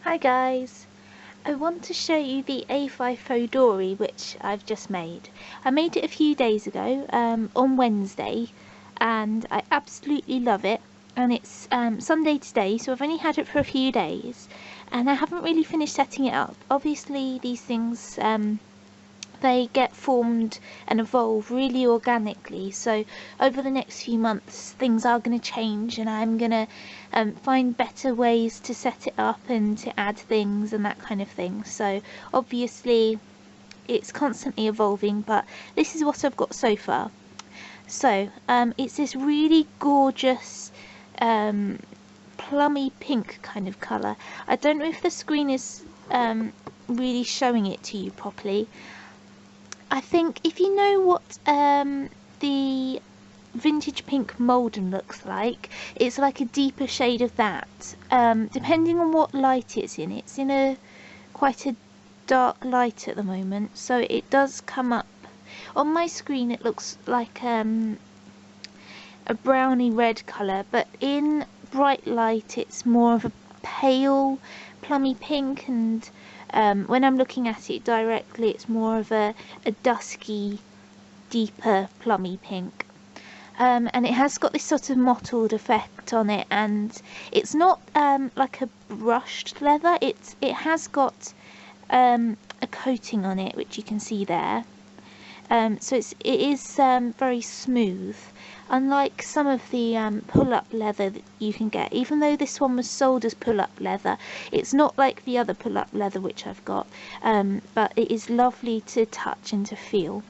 Hi guys, I want to show you the A5 Fauxdori which I've just made. I made it a few days ago on Wednesday and I absolutely love it, and it's Sunday today, so I've only had it for a few days and I haven't really finished setting it up. Obviously these things they get formed and evolve really organically, so over the next few months things are going to change and I'm going to find better ways to set it up and to add things and that kind of thing. So obviously it's constantly evolving, but this is what I've got so far. So it's this really gorgeous plummy pink kind of colour. I don't know if the screen is really showing it to you properly. I think if you know what the vintage pink Malden looks like, it's like a deeper shade of that, depending on what light it's in a quite a dark light at the moment, so it does come up on my screen. It looks like a browny red colour, but in bright light it's more of a pale plummy pink, and when I'm looking at it directly it's more of a dusky, deeper plummy pink. And it has got this sort of mottled effect on it, and it's not like a brushed leather. It has got a coating on it, which you can see there. So it is very smooth, unlike some of the pull-up leather that you can get. Even though this one was sold as pull-up leather, it's not like the other pull-up leather which I've got, but it is lovely to touch and to feel.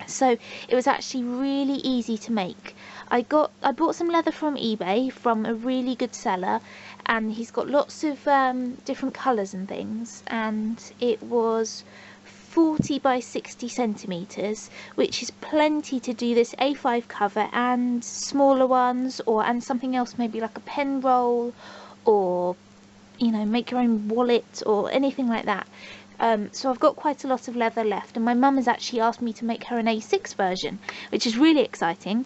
So it was actually really easy to make. I bought some leather from eBay from a really good seller, and he's got lots of different colours and things, and it was 40 by 60 centimeters, which is plenty to do this A5 cover and smaller ones, and something else, maybe like a pen roll, or you know, make your own wallet or anything like that. So I've got quite a lot of leather left, and my mum has actually asked me to make her an A6 version, which is really exciting.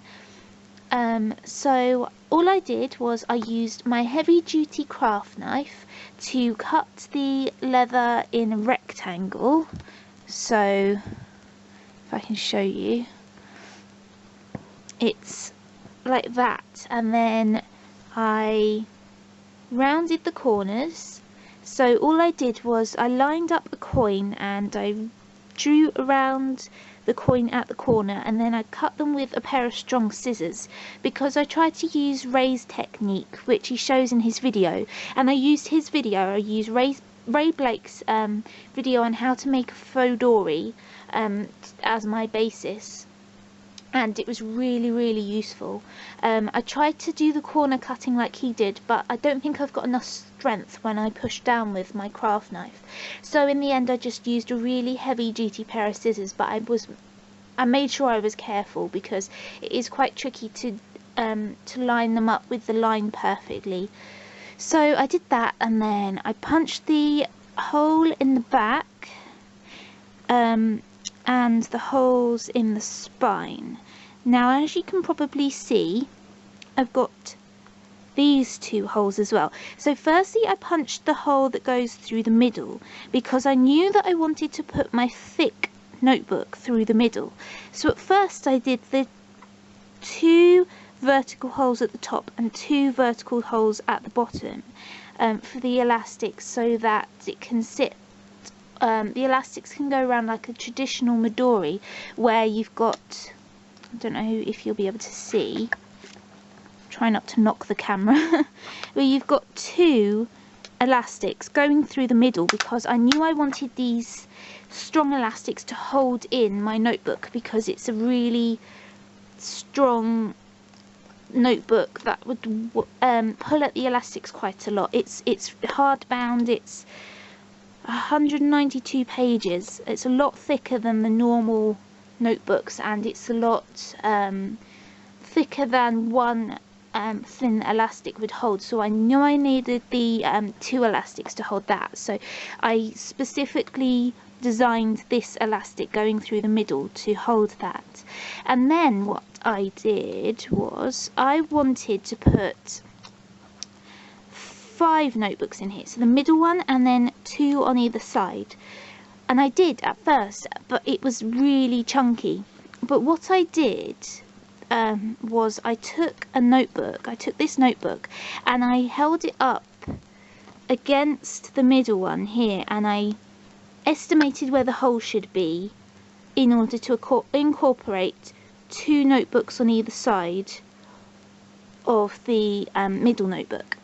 So all I did was I used my heavy duty craft knife to cut the leather in a rectangle. So if I can show you, it's like that, and then I rounded the corners. So all I did was I lined up a coin and I drew around the coin at the corner, and then I cut them with a pair of strong scissors, because I tried to use Ray's technique, which he shows in his video, and I used his video. I used Ray Blake's video on how to make a Fauxdori as my basis, and it was really useful. I tried to do the corner cutting like he did, but I don't think I've got enough strength when I push down with my craft knife, so in the end I just used a really heavy duty pair of scissors, but I made sure I was careful, because it is quite tricky to line them up with the line perfectly. So I did that, and then I punched the hole in the back and the holes in the spine. Now, as you can probably see, I've got these two holes as well. So firstly I punched the hole that goes through the middle, because I knew that I wanted to put my thick notebook through the middle. So at first I did the 2 vertical holes at the top and 2 vertical holes at the bottom for the elastics, so that it can sit, the elastics can go around like a traditional Midori, where you've got, I don't know if you'll be able to see, try not to knock the camera, where you've got 2 elastics going through the middle, because I knew I wanted these strong elastics to hold in my notebook, because it's a really strong notebook that would pull at the elastics quite a lot. It's hardbound, it's 192 pages, it's a lot thicker than the normal notebooks, and it's a lot thicker than one thin elastic would hold, so I knew I needed the 2 elastics to hold that, so I specifically designed this elastic going through the middle to hold that. And then what I did was I wanted to put 5 notebooks in here, so the middle one and then 2 on either side. And I did at first, but it was really chunky. But what I did was I took this notebook and I held it up against the middle one here, and I estimated where the hole should be in order to incorporate 2 notebooks on either side of the middle notebook.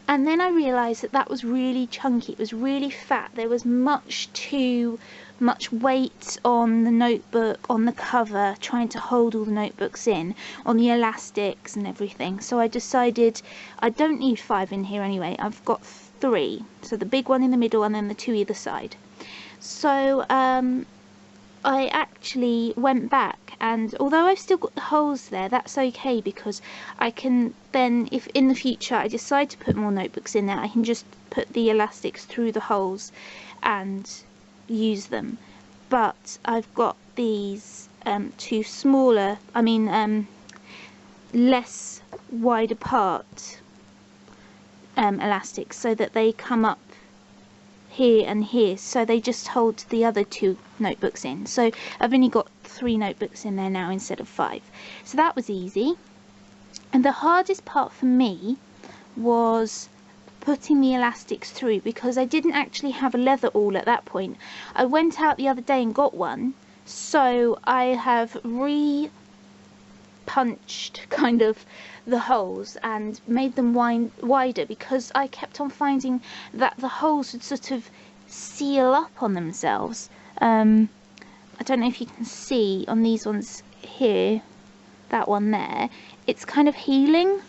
And then I realised that that was really chunky, it was really fat, there was much too much weight on the notebook, on the cover, trying to hold all the notebooks in, on the elastics and everything. So I decided I don't need 5 in here anyway, I've got 3. So the big one in the middle and then the 2 either side. So I actually went back, and although I've still got the holes there, that's okay, because I can then, if in the future I decide to put more notebooks in there, I can just put the elastics through the holes and use them. But I've got these 2 smaller, less wide apart elastics, so that they come up here and here, so they just hold the other 2 notebooks in. So I've only got 3 notebooks in there now instead of 5. So that was easy. And the hardest part for me was putting the elastics through, because I didn't actually have a leather awl at that point. I went out the other day and got one, so I have punched kind of the holes and made them wider, because I kept on finding that the holes would sort of seal up on themselves. I don't know if you can see on these ones here, that one there, it's kind of healing.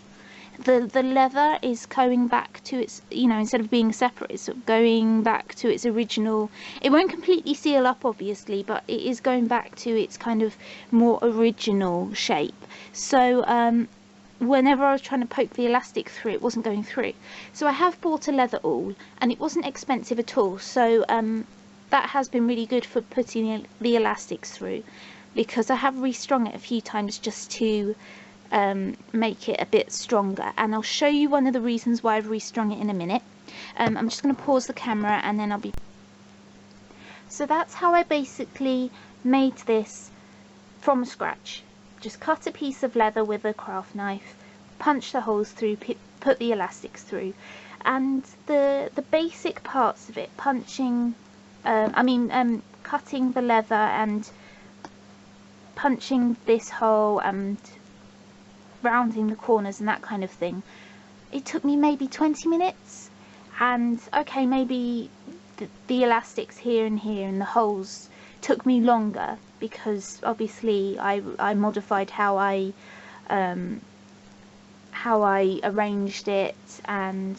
The leather is going back to its, instead of being separate, it's sort of going back to its original. It won't completely seal up obviously, but it is going back to its kind of more original shape. So whenever I was trying to poke the elastic through, it wasn't going through. So I have bought a leather awl, and it wasn't expensive at all, so that has been really good for putting the elastics through, because I have restrung it a few times just to make it a bit stronger, and I'll show you one of the reasons why I've restrung it in a minute. I'm just going to pause the camera and then I'll be... So that's how I basically made this from scratch. Just cut a piece of leather with a craft knife, punch the holes through, put the elastics through, and the basic parts of it, cutting the leather and punching this hole and rounding the corners and that kind of thing, it took me maybe 20 minutes. And okay, maybe the elastics here and here and the holes took me longer, because obviously I modified how I arranged it, and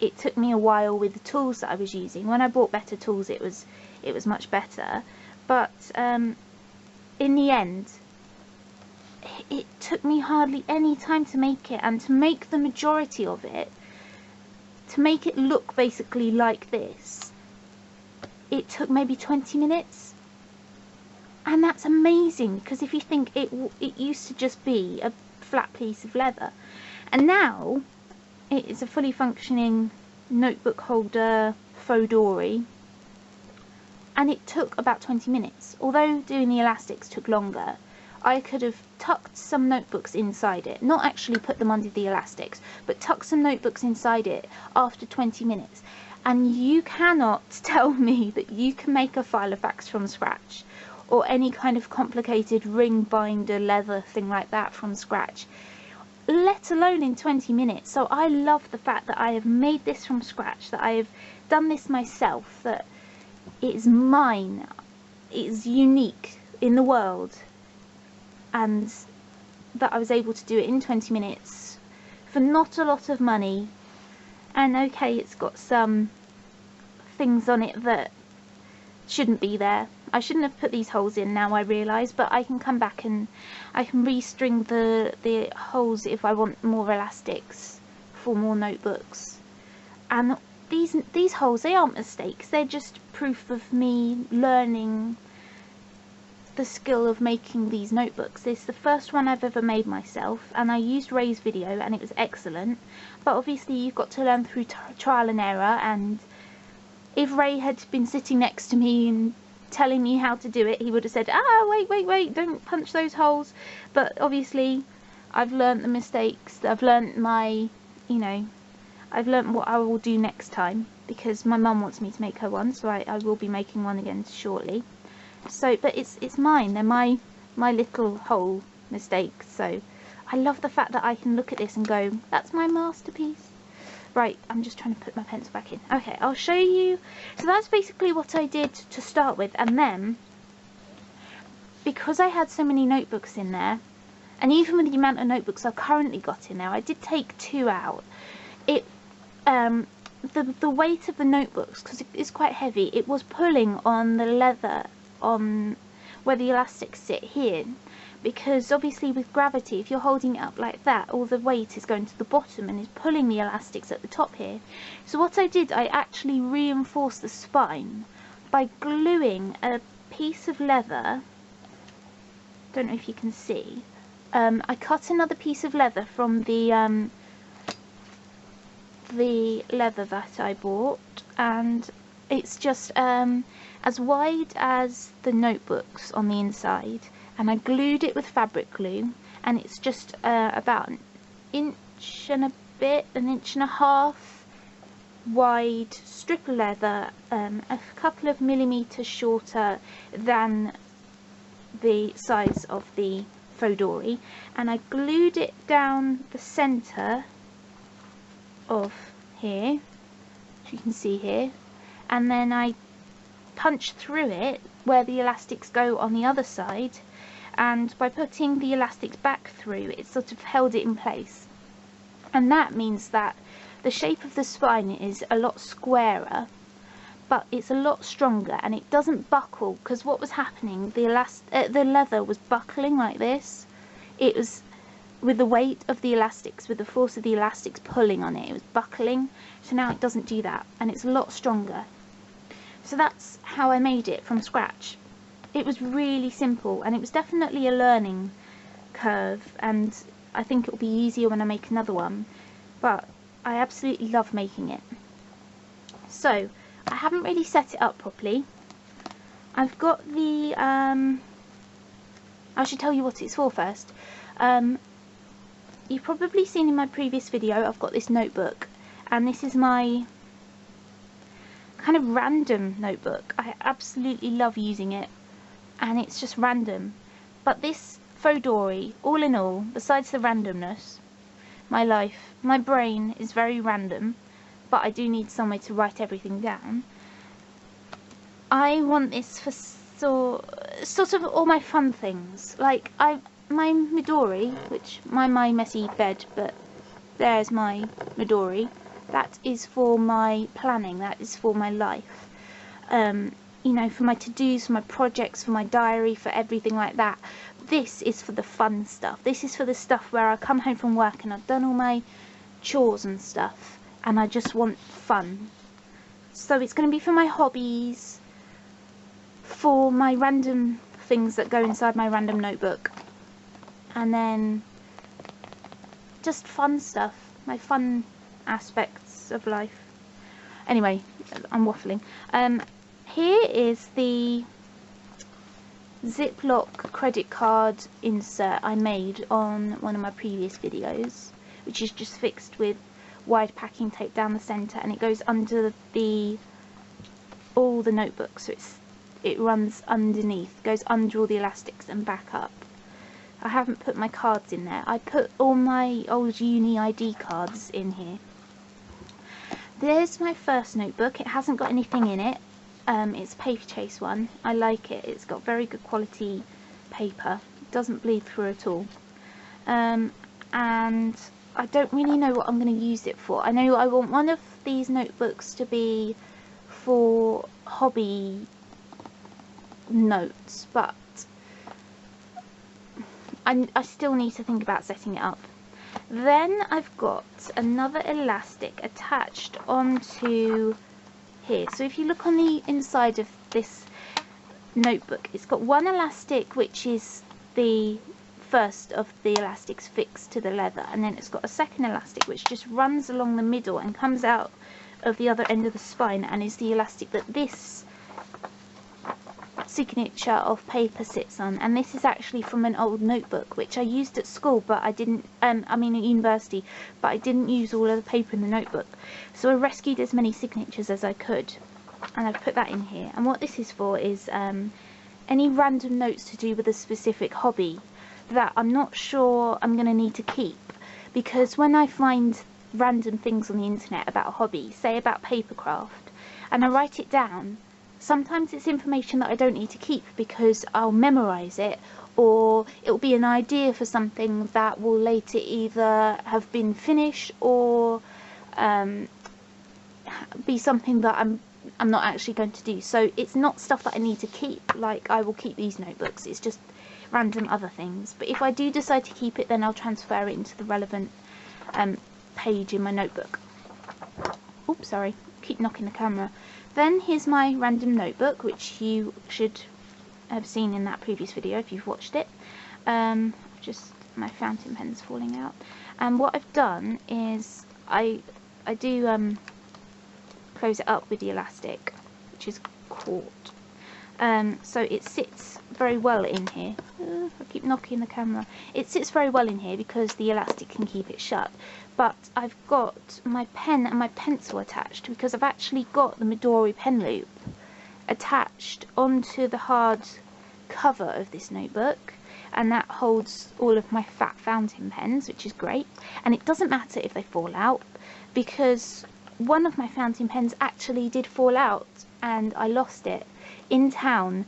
it took me a while with the tools that I was using. When I bought better tools, it was much better, but in the end it took me hardly any time to make it, and to make the majority of it, to make it look basically like this, it took maybe 20 minutes. And that's amazing, because if you think it used to just be a flat piece of leather, and now it is a fully functioning notebook holder Fauxdori, and it took about 20 minutes. Although doing the elastics took longer, I could have tucked some notebooks inside it, not actually put them under the elastics, but tuck some notebooks inside it after 20 minutes. And you cannot tell me that you can make a Filofax from scratch, or any kind of complicated ring binder leather thing like that from scratch, let alone in 20 minutes. So I love the fact that I have made this from scratch, that I have done this myself, that it is mine, it is unique in the world, and that I was able to do it in 20 minutes for not a lot of money. And okay, it's got some things on it that shouldn't be there. I shouldn't have put these holes in, now I realise, but I can come back and I can restring the holes if I want more elastics for more notebooks. And these holes, they aren't mistakes, they're just proof of me learning the skill of making these notebooks. This is the first one I've ever made myself, and I used Ray's video and it was excellent, but obviously you've got to learn through trial and error, and if Ray had been sitting next to me and telling me how to do it, he would have said, wait, don't punch those holes. But obviously I've learnt the mistakes, I've learnt my, I've learnt what I will do next time, because my mum wants me to make her one, so I will be making one again shortly. So, but it's mine, they're my little hole mistakes, so I love the fact that I can look at this and go, that's my masterpiece. Right, I'm just trying to put my pencil back in. Okay, I'll show you. So that's basically what I did to start with, and then, because I had so many notebooks in there, and even with the amount of notebooks I've currently got in there, I did take 2 out. The weight of the notebooks, because it's quite heavy, it was pulling on the leather on where the elastics sit here, because obviously with gravity, if you're holding it up like that, all the weight is going to the bottom and is pulling the elastics at the top here. So what I did, I actually reinforced the spine by gluing a piece of leather. Don't know if you can see. I cut another piece of leather from the leather that I bought, and it's just as wide as the notebooks on the inside, and I glued it with fabric glue, and it's just about an inch and a half wide strip of leather, a couple of millimeters shorter than the size of the Fauxdori, and I glued it down the center of here, as you can see here, and then I punched through it where the elastics go on the other side, and by putting the elastics back through, it sort of held it in place, and that means that the shape of the spine is a lot squarer, but it's a lot stronger, and it doesn't buckle, because what was happening, the leather was buckling like this. It was with the weight of the elastics, with the force of the elastics pulling on it, it was buckling. So now it doesn't do that, and it's a lot stronger. So that's how I made it from scratch. It was really simple, and it was definitely a learning curve, and I think it will be easier when I make another one, but I absolutely love making it. So I haven't really set it up properly. I've got the I should tell you what it's for first. You've probably seen in my previous video, I've got this notebook, and this is my kind of random notebook. I absolutely love using it, and it's just random. But this Fauxdori, all in all, besides the randomness, my brain is very random, but I do need somewhere to write everything down. I want this for sort of all my fun things. Like my Midori, which my messy bed, but there's my Midori. That is for my planning. That is for my life. You know, for my to-dos, for my projects, for my diary, for everything like that. This is for the fun stuff. This is for the stuff where I come home from work and I've done all my chores and stuff, and I just want fun. So it's going to be for my hobbies, for my random things that go inside my random notebook, and then just fun stuff, my fun aspects of life. Anyway, I'm waffling. Here is the Ziploc credit card insert I made on one of my previous videos, which is just fixed with wide packing tape down the centre, and it goes under all the notebooks, so it runs underneath, goes under all the elastics and back up. I haven't put my cards in there. I put all my old uni ID cards in here. There's my first notebook. It hasn't got anything in it. It's a paper chase one. I like it. It's got very good quality paper. It doesn't bleed through at all. And I don't really know what I'm going to use it for. I know I want one of these notebooks to be for hobby notes, but I still need to think about setting it up. Then I've got another elastic attached onto here. So if you look on the inside of this, notebook. It's got one elastic, which is the first of the elastics fixed to the leather, and then it's got a second elastic which just runs along the middle and comes out of the other end of the spine, and is the elastic that this signature of paper sits on. And this is actually from an old notebook which I used at school, but I didn't I mean at university, but I didn't use all of the paper in the notebook, so I rescued as many signatures as I could, and I've put that in here. And what this is for is any random notes to do with a specific hobby that I'm not sure I'm going to need to keep, because when I find random things on the internet about a hobby, say about papercraft, and I write it down, sometimes it's information that I don't need to keep because I'll memorize it, or it'll be an idea for something that will later either have been finished or be something that I'm not actually going to do. So it's not stuff that I need to keep, like I will keep these notebooks, it's just random other things. But if I do decide to keep it, then I'll transfer it into the relevant page in my notebook. Oops, sorry, keep knocking the camera. Then here's my random notebook, which you should have seen in that previous video if you've watched it. Just my fountain pen's falling out, and what I've done is I do close it up with the elastic, which is caught. So it sits very well in here. I keep knocking the camera. It sits very well in here because the elastic can keep it shut. But I've got my pen and my pencil attached because I've actually got the Midori pen loop attached onto the hard cover of this notebook, and that holds all of my fat fountain pens, which is great. And it doesn't matter if they fall out, because one of my fountain pens actually did fall out and I lost it in town,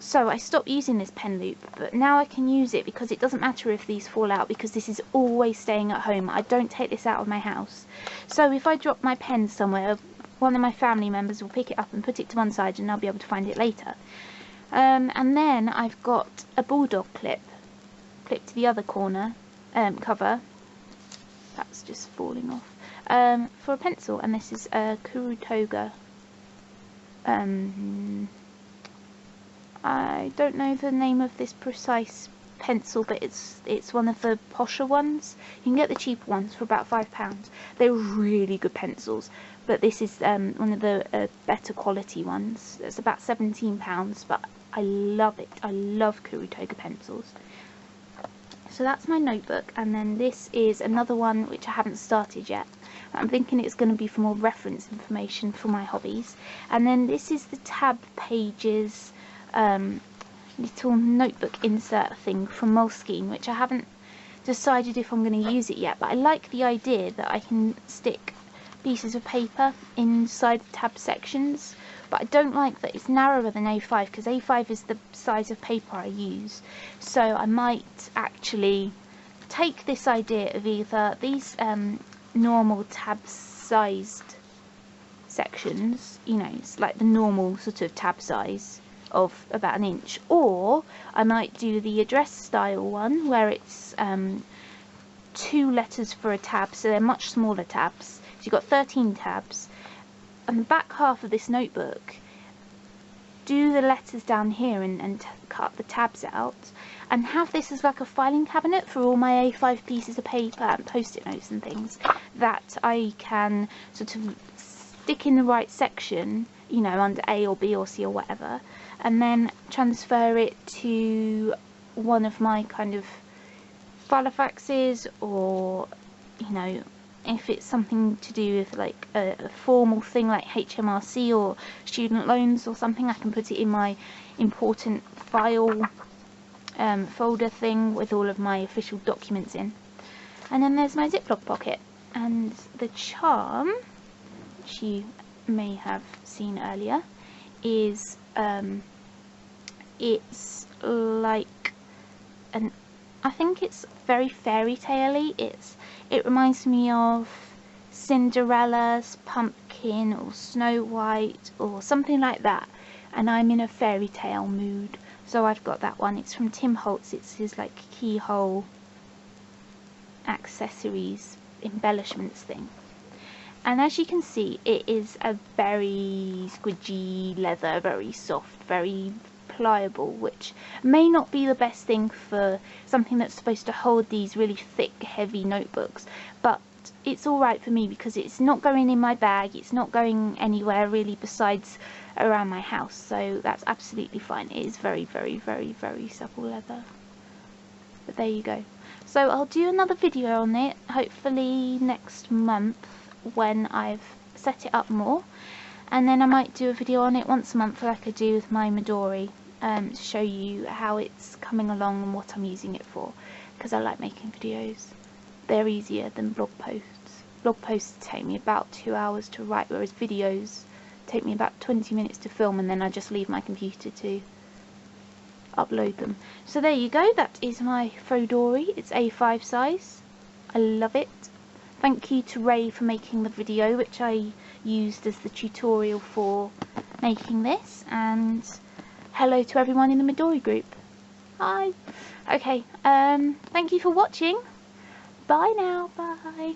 so I stopped using this pen loop, but now I can use it because it doesn't matter if these fall out, because this is always staying at home. I don't take this out of my house, so if I drop my pen somewhere, one of my family members will pick it up and put it to one side and I'll be able to find it later. And then I've got a bulldog clip to the other corner cover, that's just falling off, for a pencil, and this is a Kurutoga. I don't know the name of this precise pencil, but it's one of the posher ones. You can get the cheaper ones for about £5. They're really good pencils, but this is one of the better quality ones. It's about £17, but I love it. I love Kurutoga pencils. So that's my notebook, and then this is another one which I haven't started yet. I'm thinking it's going to be for more reference information for my hobbies. And then this is the tab pages little notebook insert thing from Moleskine, which I haven't decided if I'm going to use it yet, but I like the idea that I can stick pieces of paper inside the tab sections. But I don't like that it's narrower than A5, because A5 is the size of paper I use. So I might actually take this idea of either these normal tab sized sections, you know, it's like the normal sort of tab size of about an inch, or I might do the address style one where it's 2 letters for a tab, so they're much smaller tabs. So you've got 13 tabs. On the back half of this notebook, do the letters down here and cut the tabs out, and have this as like a filing cabinet for all my A5 pieces of paper and post-it notes and things that I can sort of stick in the right section, you know, under A or B or C or whatever, and then transfer it to one of my kind of Filofaxes, or, you know, if it's something to do with like a formal thing like HMRC or student loans or something, I can put it in my important file folder thing with all of my official documents in. And then there's my Ziploc pocket, and the charm, which you may have seen earlier, is it's like an, I think it's very fairy tale-y. It reminds me of Cinderella's pumpkin or Snow White or something like that, and I'm in a fairy tale mood, so I've got that one. It's from Tim Holtz. It's his like keyhole accessories embellishments thing, and as you can see, it is a very squidgy leather, very soft, very pliable, which may not be the best thing for something that's supposed to hold these really thick, heavy notebooks, but it's alright for me because it's not going in my bag, it's not going anywhere really besides around my house, so that's absolutely fine. It is very, very, very, very supple leather. But there you go. So I'll do another video on it, hopefully next month when I've set it up more, and then I might do a video on it once a month like I do with my Midori, to show you how it's coming along and what I'm using it for, because I like making videos. They're easier than blog posts. Blog posts take me about 2 hours to write, whereas videos take me about 20 minutes to film, and then I just leave my computer to upload them. So there you go, that is my Fauxdori. It's A5 size. I love it. Thank you to Ray for making the video, which I used as the tutorial for making this, and hello to everyone in the Midori group. Hi. Okay, thank you for watching. Bye now, bye.